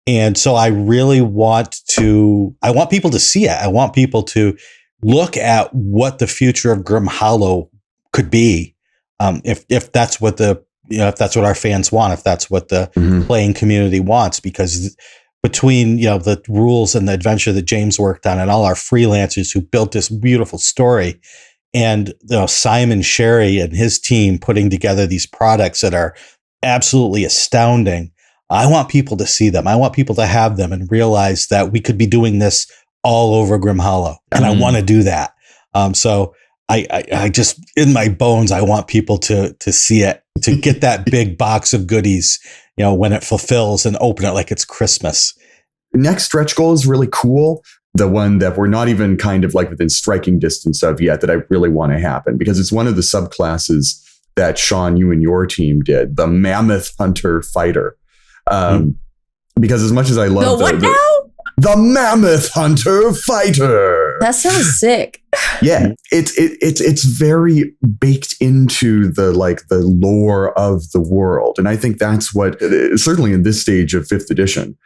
And so I really want people to see it. I want people to look at what the future of Grim Hollow could be. If that's what if that's what our fans want, if that's what the playing community wants, because between, the rules and the adventure that James worked on and all our freelancers who built this beautiful story, and Simon Sherry and his team putting together these products that are absolutely astounding. I want people to see them. I want people to have them and realize that we could be doing this all over Grim Hollow. And I want to do that. So I just, in my bones, I want people to see it, to get that big box of goodies, when it fulfills, and open it like it's Christmas. Next stretch goal is really cool. The one that we're not even kind of like within striking distance of yet, that I really want to happen, because it's one of the subclasses that Shawn, you and your team did, the Mammoth Hunter Fighter. Because as much as I love the Mammoth Hunter Fighter, that sounds sick. Yeah, it's very baked into the lore of the world, and I think that's what, certainly in this stage of 5th edition,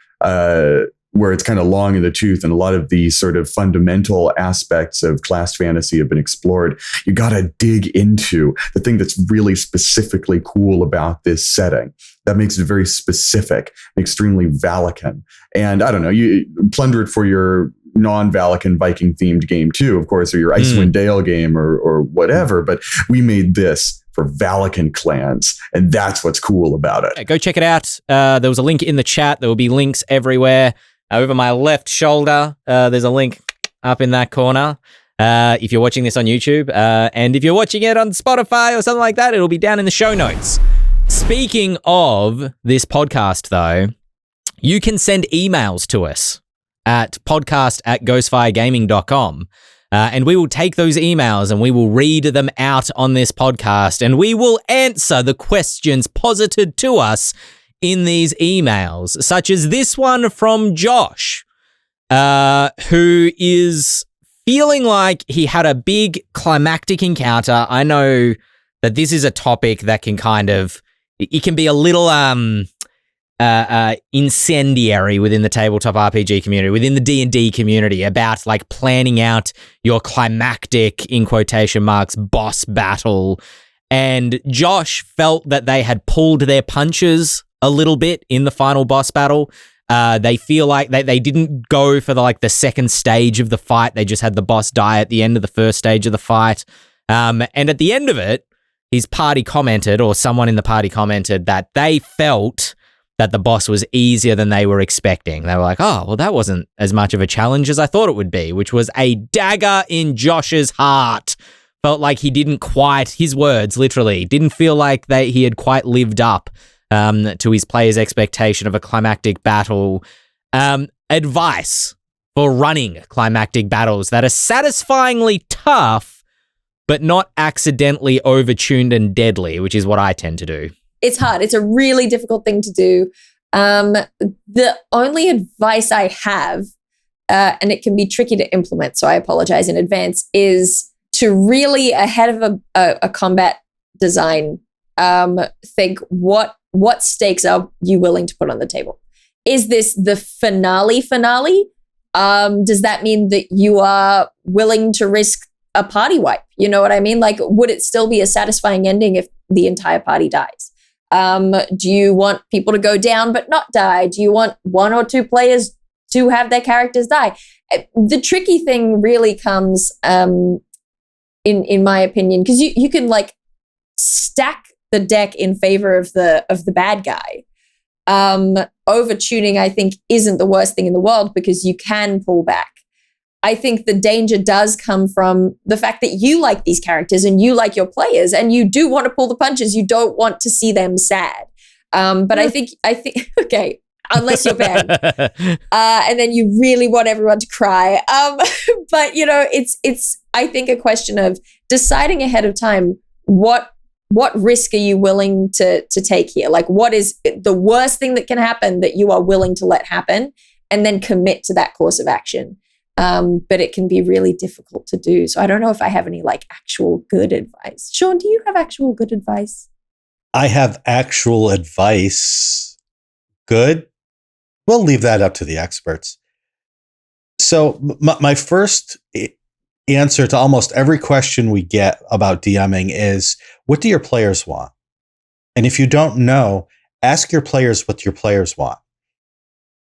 where it's kind of long in the tooth and a lot of the sort of fundamental aspects of class fantasy have been explored. You got to dig into the thing that's really specifically cool about this setting. That makes it very specific and extremely Valikan. And I don't know, you plunder it for your non-Valikan Viking themed game too, of course, or your Icewind Dale game or whatever. But we made this for Valikan Clans, and that's what's cool about it. Go check it out. There was a link in the chat. There will be links everywhere. Over my left shoulder, there's a link up in that corner. If you're watching this on YouTube, and if you're watching it on Spotify or something like that, it'll be down in the show notes. Speaking of this podcast, though, you can send emails to us at podcast@ghostfiregaming.com. And we will take those emails and we will read them out on this podcast, and we will answer the questions posited to us in these emails, such as this one from Josh, who is feeling like he had a big climactic encounter. I know that this is a topic that can it can be a little incendiary within the tabletop RPG community, within the D&D community, about planning out your climactic, in quotation marks, boss battle. And Josh felt that they had pulled their punches a little bit in the final boss battle. They feel like they didn't go for the second stage of the fight. They just had the boss die at the end of the first stage of the fight. And at the end of it, his party commented, or someone in the party commented, that they felt that the boss was easier than they were expecting. They were like, oh, well, that wasn't as much of a challenge as I thought it would be, which was a dagger in Josh's heart. Felt like he didn't quite, his words literally, didn't feel like he had quite lived up to his players' expectation of a climactic battle. Advice for running climactic battles that are satisfyingly tough, but not accidentally overtuned and deadly, which is what I tend to do. It's hard. It's a really difficult thing to do. The only advice I have, and it can be tricky to implement, so I apologize in advance, is to really, ahead of a combat design, think what stakes are you willing to put on the table? Is this the finale? Does that mean that you are willing to risk a party wipe? You know what I mean? Would it still be a satisfying ending if the entire party dies? Do you want people to go down but not die? Do you want one or two players to have their characters die? The tricky thing really comes, in my opinion, because you can stack the deck in favor of the bad guy. Overtuning, I think, isn't the worst thing in the world because you can pull back. I think the danger does come from the fact that you like these characters and you like your players and you do want to pull the punches. You don't want to see them sad. But I think, okay, unless you're Ben. And then you really want everyone to cry. But it's I think a question of deciding ahead of time what risk are you willing to take here? Like, what is the worst thing that can happen that you are willing to let happen, and then commit to that course of action. But it can be really difficult to do. So I don't know if I have any like actual good advice. Shawn, do you have actual good advice? I have actual advice. Good. We'll leave that up to the experts. So my first answer to almost every question we get about DMing is, what do your players want? And if you don't know, ask your players what your players want.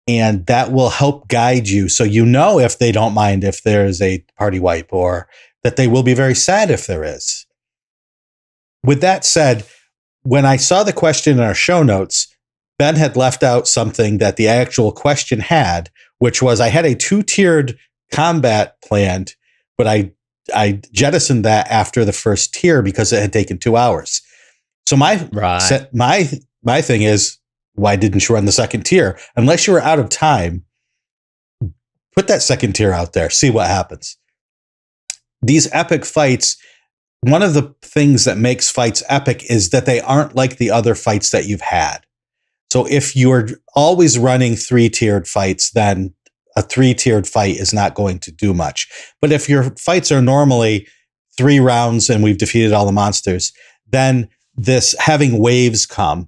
And that will help guide you, so you know if they don't mind if there's a party wipe, or that they will be very sad if there is. With that said, when I saw the question in our show notes, Ben had left out something that the actual question had, which was, I had a 2-tiered combat planned, but I jettisoned that after the first tier because it had taken 2 hours. So my thing is, why didn't you run the second tier? Unless you were out of time, put that second tier out there, see what happens. These epic fights, one of the things that makes fights epic is that they aren't like the other fights that you've had. So if you're always running 3-tiered fights, then a 3-tiered fight is not going to do much. But if your fights are normally 3 rounds and we've defeated all the monsters, then this having waves come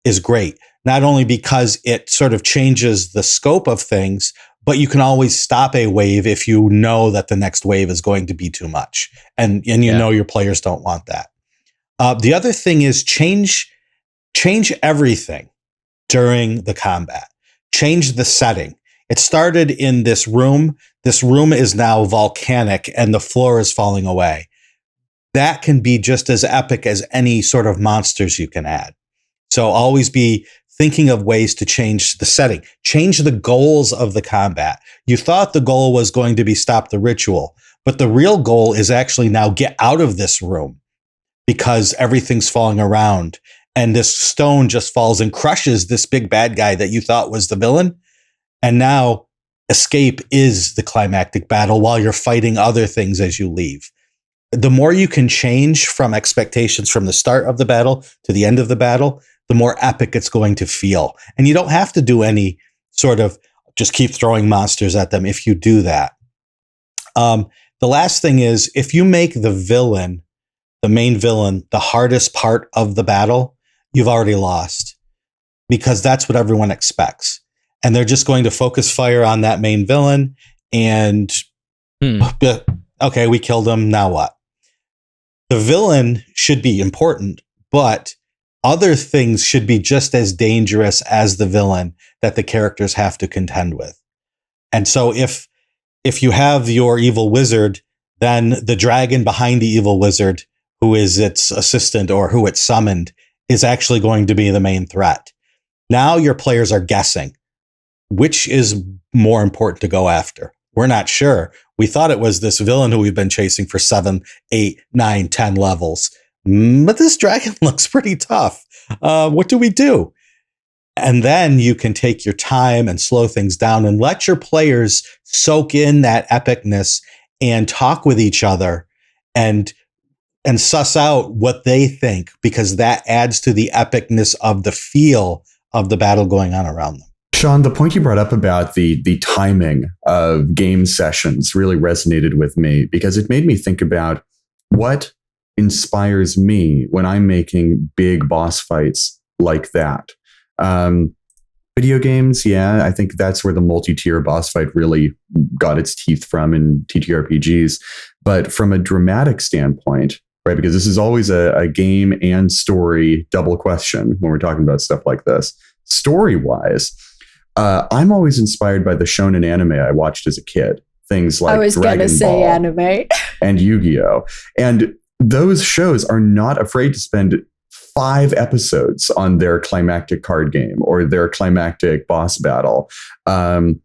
is great. Not only because it sort of changes the scope of things, but you can always stop a wave if you know that the next wave is going to be too much. And you know your players don't want that. The other thing is change everything during the combat. Change the setting. It started in this room. This room is now volcanic and the floor is falling away. That can be just as epic as any sort of monsters you can add. So always be thinking of ways to change the setting, change the goals of the combat. You thought the goal was going to be stop the ritual, but the real goal is actually now get out of this room because everything's falling around and this stone just falls and crushes this big bad guy that you thought was the villain. And now escape is the climactic battle while you're fighting other things as you leave. The more you can change from expectations from the start of the battle to the end of the battle, the more epic it's going to feel. And you don't have to do any sort of just keep throwing monsters at them if you do that. The last thing is, if you make the villain, the main villain, the hardest part of the battle, you've already lost, because that's what everyone expects. And they're just going to focus fire on that main villain and, okay, we killed him, now what? The villain should be important, but other things should be just as dangerous as the villain that the characters have to contend with. And so if you have your evil wizard, then the dragon behind the evil wizard, who is its assistant or who it summoned, is actually going to be the main threat. Now your players are guessing which is more important to go after. We're not sure. We thought it was this villain who we've been chasing for 7, 8, 9, 10 levels. But this dragon looks pretty tough. What do we do? And then you can take your time and slow things down and let your players soak in that epicness and talk with each other and suss out what they think, because that adds to the epicness of the feel of the battle going on around them. Shawn, the point you brought up about the timing of game sessions really resonated with me, because it made me think about what inspires me when I'm making big boss fights like that. Video games, yeah, I think that's where the multi-tier boss fight really got its teeth from in TTRPGs. But from a dramatic standpoint, right, because this is always a game and story double question when we're talking about stuff like this. Story-wise, I'm always inspired by the shonen anime I watched as a kid. Things like I was Dragon gonna say Ball anime and Yu-Gi-Oh! And those shows are not afraid to spend 5 episodes on their climactic card game or their climactic boss battle. And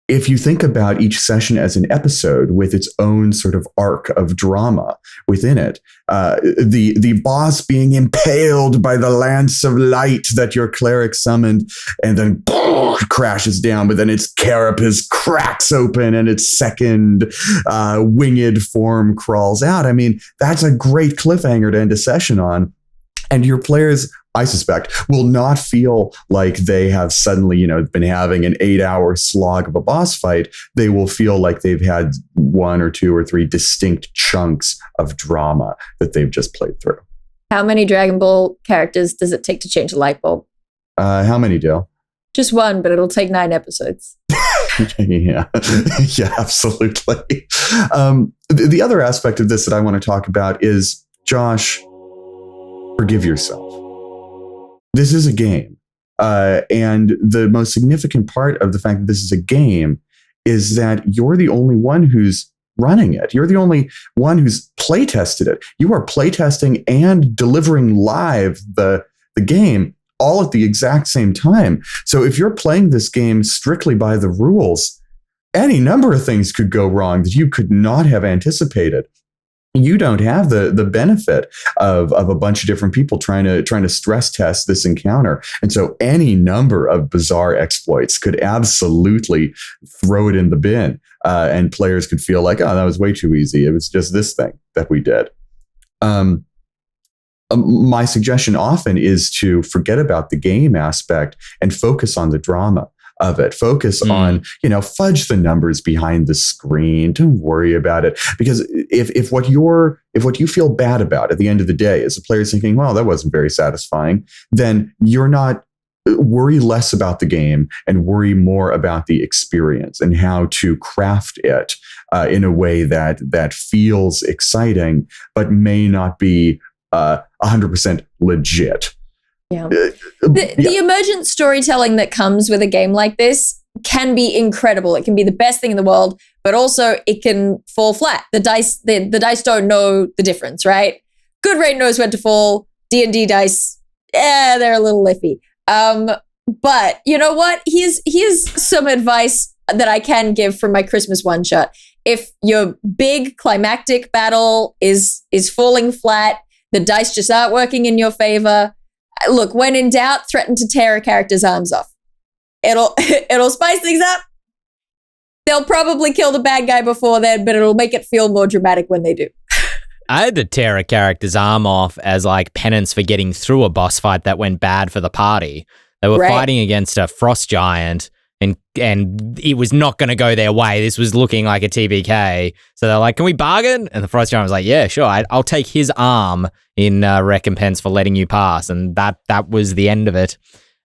if you think about each session as an episode with its own sort of arc of drama within it, the boss being impaled by the lance of light that your cleric summoned and then crashes down, but then its carapace cracks open and its second winged form crawls out. I mean, that's a great cliffhanger to end a session on. And your players, I suspect, will not feel like they have suddenly, been having an 8-hour slog of a boss fight. They will feel like they've had 1 or 2 or 3 distinct chunks of drama that they've just played through. How many Dragon Ball characters does it take to change a light bulb? How many, Dael? Just 1, but it'll take 9 episodes. Yeah, absolutely. The other aspect of this that I want to talk about is, Josh, forgive yourself. This is a game. And the most significant part of the fact that this is a game is that you're the only one who's running it. You're the only one who's play tested it. You are play testing and delivering live the game all at the exact same time. So if you're playing this game strictly by the rules, any number of things could go wrong that you could not have anticipated. You don't have the benefit of a bunch of different people trying to stress test this encounter. And so any number of bizarre exploits could absolutely throw it in the bin. And players could feel like, oh, that was way too easy. It was just this thing that we did. My suggestion often is to forget about the game aspect and focus on the drama of it. Focus on, fudge the numbers behind the screen. Don't worry about it. Because if what you feel bad about at the end of the day is the player thinking, well, that wasn't very satisfying, then you're not. Worry less about the game and worry more about the experience and how to craft it in a way that feels exciting, but may not be 100% legit. Yeah. The emergent storytelling that comes with a game like this can be incredible. It can be the best thing in the world, but also it can fall flat. The dice don't know the difference, right? Good Rain knows when to fall. D&D dice, they're a little iffy. But you know what? Here's some advice that I can give from my Christmas one shot. If your big climactic battle is falling flat, the dice just aren't working in your favor. Look, when in doubt, threaten to tear a character's arms off. It'll spice things up. They'll probably kill the bad guy before then, but it'll make it feel more dramatic when they do. I had to tear a character's arm off as like penance for getting through a boss fight that went bad for the party. They were fighting against a frost giant and it was not going to go their way. This was looking like a TBK. So they're like, can we bargain? And the frost giant was like, yeah, sure. I'll take his arm in recompense for letting you pass. And that was the end of it.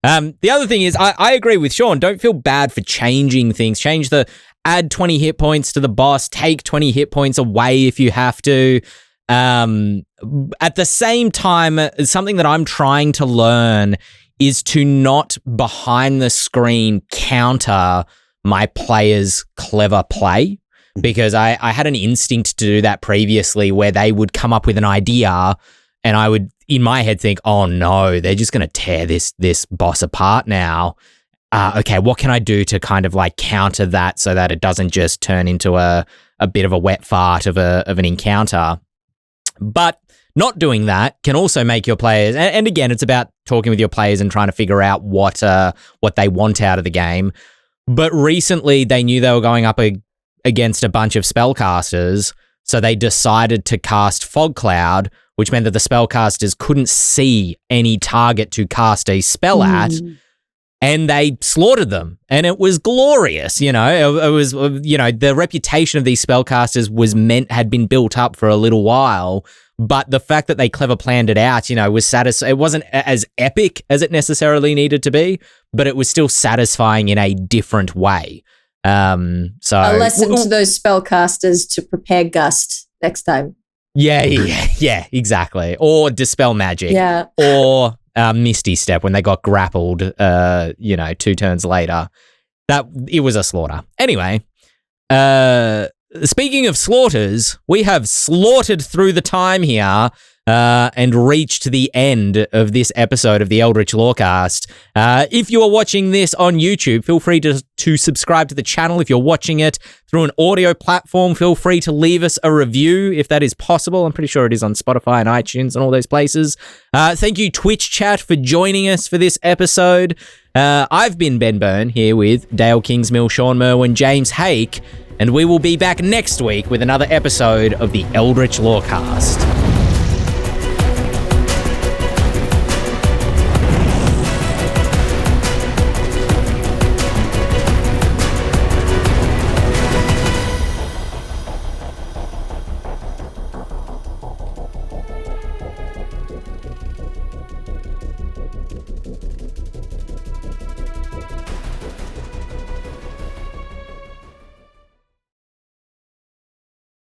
The other thing is I agree with Shawn. Don't feel bad for changing things. Add 20 hit points to the boss. Take 20 hit points away if you have to. At the same time, something that I'm trying to learn is to not behind the screen counter my players' clever play, because I had an instinct to do that previously where they would come up with an idea and I would, in my head, think, oh no, they're just going to tear this boss apart now. Okay, what can I do to kind of like counter that so that it doesn't just turn into a bit of a wet fart of an encounter? But not doing that can also make your players, and again, it's about talking with your players and trying to figure out what they want out of the game. But recently, they knew they were going up against a bunch of spellcasters, so they decided to cast Fog Cloud, which meant that the spellcasters couldn't see any target to cast a spell at. And they slaughtered them, and it was glorious. It was, the reputation of these spellcasters had been built up for a little while, but the fact that they clever planned it out, was satisfying. It wasn't as epic as it necessarily needed to be, but it was still satisfying in a different way. So a lesson to those spellcasters to prepare Gust next time. Yeah, exactly. Or Dispel Magic. Yeah. Or Misty Step when they got grappled, 2 turns later. It was a slaughter. Anyway, speaking of slaughters, we have slaughtered through the time here and reached the end of this episode of the Eldritch Lorecast. If you are watching this on YouTube, feel free to subscribe to the channel. If you're watching it through an audio platform, feel free to leave us a review if that is possible. I'm pretty sure it is on Spotify and iTunes and all those places. Thank you, Twitch chat, for joining us for this episode. I've been Ben Byrne here with Dale Kingsmill, Shawn Merwin, James Hake, and we will be back next week with another episode of the Eldritch Lorecast.